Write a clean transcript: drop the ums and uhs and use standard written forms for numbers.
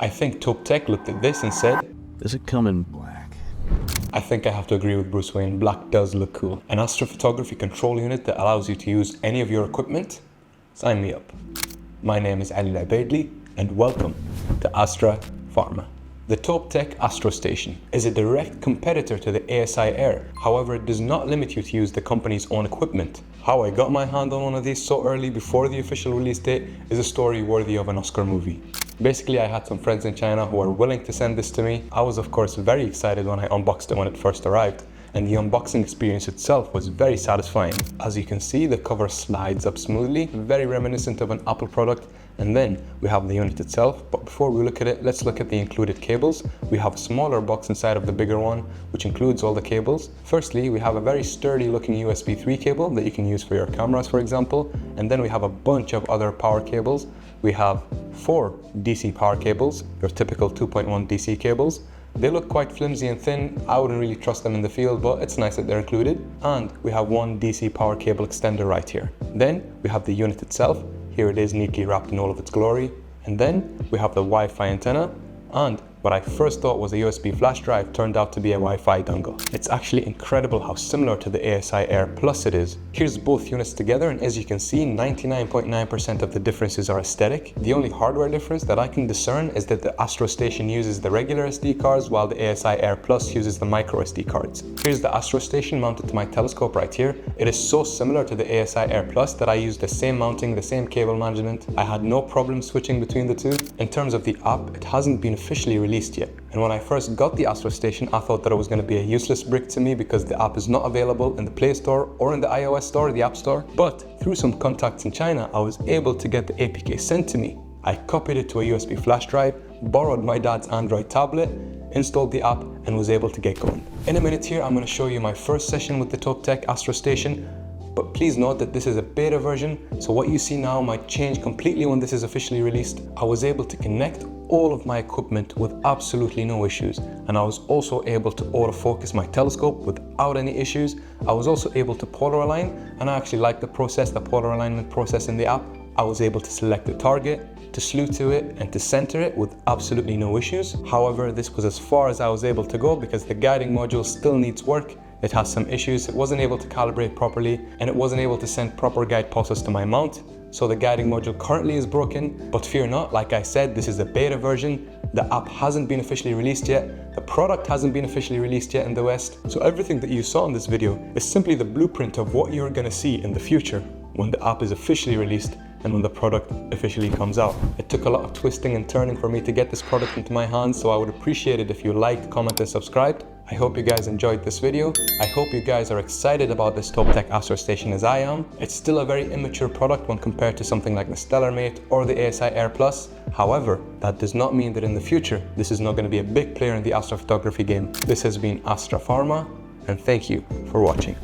I think ToupTek looked at this and said, "Does it come in black?" I think I have to agree with Bruce Wayne, black does look cool. An astrophotography control unit that allows you to use any of your equipment? Sign me up. My name is Ali Al-Abaidli and welcome to Astra Pharma. The ToupTek AstroStation is a direct competitor to the ASIair. However, it does not limit you to use the company's own equipment. How I got my hand on one of these so early before the official release date is a story worthy of an Oscar movie. Basically, I had some friends in China who were willing to send this to me. I was of course very excited when I unboxed it when it first arrived, and the unboxing experience itself was very satisfying. As you can see, the cover slides up smoothly, very reminiscent of an Apple product. And then we have the unit itself, but before we look at it, let's look at the included cables. We have a smaller box inside of the bigger one, which includes all the cables. Firstly, we have a very sturdy looking USB 3 cable that you can use for your cameras, for example. And then we have a bunch of other power cables. We have 4 DC power cables, your typical 2.1 DC cables. They look quite flimsy and thin. I wouldn't really trust them in the field, but it's nice that they're included. And we have 1 DC power cable extender right here. Then we have the unit itself. Here it is neatly wrapped in all of its glory. And then we have the Wi-Fi antenna, and what I first thought was a USB flash drive turned out to be a Wi-Fi dongle. It's actually incredible how similar to the ASIair Plus it is. Here's both units together, and as you can see, 99.9% of the differences are aesthetic. The only hardware difference that I can discern is that the AstroStation uses the regular SD cards while the ASIair Plus uses the micro SD cards. Here's the AstroStation mounted to my telescope right here. It is so similar to the ASIair Plus that I used the same mounting, the same cable management. I had no problem switching between the two. In terms of the app, it hasn't been officially released yet. And when I first got the AstroStation, I thought that it was going to be a useless brick to me because the app is not available in the Play Store or in the iOS Store, the App Store. But through some contacts in China, I was able to get the APK sent to me. I copied it to a USB flash drive, borrowed my dad's Android tablet, installed the app, and was able to get going. In a minute here, I'm going to show you my first session with the ToupTek AstroStation. But please note that this is a beta version, so what you see now might change completely when this is officially released. I was able to connect all of my equipment with absolutely no issues, and I was also able to autofocus my telescope without any issues. I was also able to polar align, and I actually like the polar alignment process in the app. I was able to select the target, to slew to it, and to center it with absolutely no issues. However, this was as far as I was able to go because the guiding module still needs work. It has some issues. It wasn't able to calibrate properly, and it wasn't able to send proper guide pulses to my mount. So the guiding module currently is broken, but fear not, like I said, this is a beta version. The app hasn't been officially released yet. The product hasn't been officially released yet in the West. So everything that you saw in this video is simply the blueprint of what you're gonna see in the future when the app is officially released and when the product officially comes out. It took a lot of twisting and turning for me to get this product into my hands, so I would appreciate it if you liked, comment, and subscribed. I hope you guys enjoyed this video. I hope you guys are excited about this ToupTek AstroStation as I am. It's still a very immature product when compared to something like the StellarMate or the ASIair Plus. However, that does not mean that in the future, this is not going to be a big player in the astrophotography game. This has been Astra Pharma, and thank you for watching.